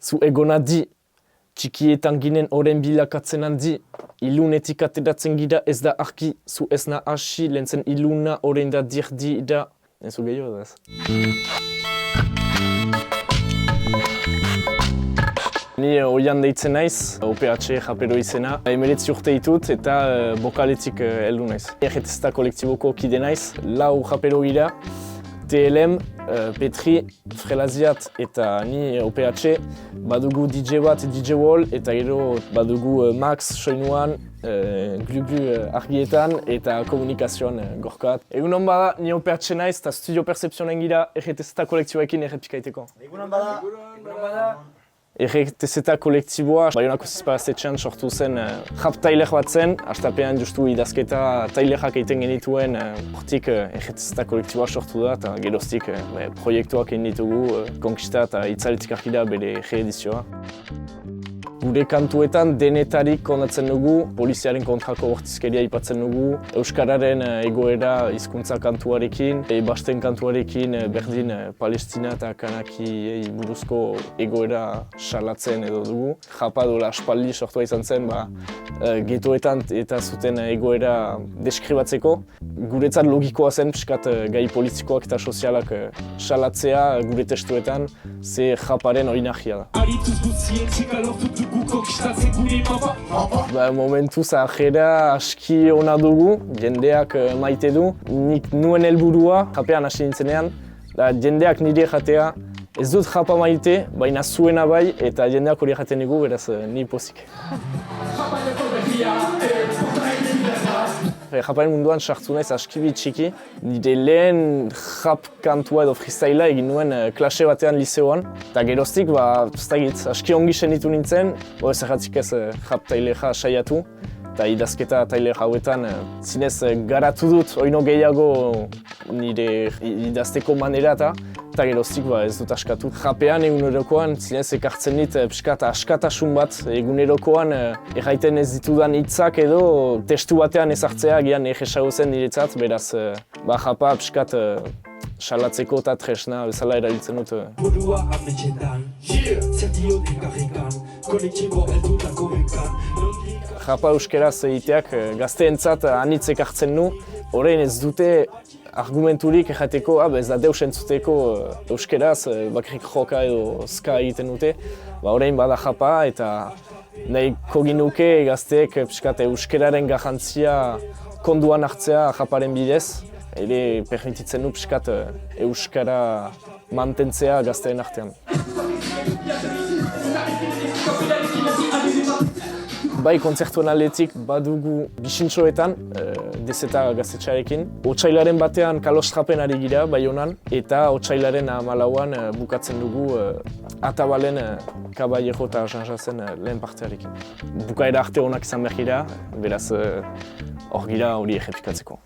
zu egona di, txikietan ginen oren bilakatzen handi, ilunetik ateratzen gira ez da arki, zu ez na hasi, lehentzen iluna oren da dirdi da. Ez zu gehiago da ez. Ni oian deitzen naiz, OPH japero izena. 19 urte ditut eta bokaletik heldu naiz. EGTZ kolektiboko kide naiz, 4 japero gira. TLM, Petri, Frelaziat eta ni OPH badugu DJ bat, DJ Wall eta gero badugu Max, Soinuan, Glu argietan eta komunikazioan gorkat. Egunon bada, ni OPH naiz eta Studio Perceptionen gira EGTZ kolektiboekin errepikaiteko. Egunon bada! EGTZ kolektiboa Baionako Zizparaztetxean sortu zen rap tailer bat zen, hastapean justu idazketa tailerak egiten genituen hortik EGTZ kolektiboa sortu da eta geroztik proiektuak egin ditugu, Konkista eta Itzaletik argi da bere reedizioa. Gure kantuetan denetarik kondatzen dugu, poliziaren kontrako bortizkeria aipatzen dugu, euskararen egoera hizkuntza kantuarekin, basten kantuarekin berdin Palestina eta Kanakiei buruzko egoera salatzen edo dugu. Japa dola aspaldi sortua izan zen, getoetan eta zuten egoera deskribatzeko. Guretzat logikoa zen pixkat gai politikoak eta sozialak salatzea gure testuetan, ze japaren oinahia da. Momentuz ajera aski ona dugu, jendeak maite du. Nik nuen helburua, japean hasi nintzenean, jendeak nire jatea. Ez dut japa maite, baina zuena bai, eta jendeak hori jaten dugu, beraz ni pozik. Japaren munduan sartu naiz askibi txiki. Nire lehen rap kantua edo freestylea egin nuen klase batean liseoan. Eta geroztik, aski ongi senitu nintzen, ez erratzik ez rap tailera saiatu. Eta idazketa tailer hauetan zinez garatu dut oino gehiago nire idazteko manera eta geroztik ez dut askatu. Rapean egunerokoan zinez ekartzen dit pixkat askatasun bat egunerokoan erraiten ez ditudan hitzak edo testu batean ezartzea gian egesago zen niretzat, beraz japa pixkat salatzeko eta tresna bezala erabiltzen dut. Burua ametxetan, zer diote karrikan, kolektibo heldutako bekan. Japa euskeraz egiteak gazteentzat anitz ekartzen nu, orain ez dute argumenturik errateko, ez da deus entzuteko euskeraz, bakarrik joka edo ska egiten dute. Orain bada japa eta nahiko ginuke gazteek pixkat euskeraren garrantzia konduan hartzea japaren bidez. Ere permititzen du pixkat euskara mantentzea gazteen artean. Bai, kontzertuen aldetik badugu bisintxoetan, DZ gaztetxearekin. Otsailaren batean kalostrapen ari gira, Baionan, eta otsailaren 14an bukatzen dugu Atabalen Caballero eta Jean-Jassen lehen partearekin. Bukaera arte honak izan behar gira, beraz hor gira hori errepikatzeko.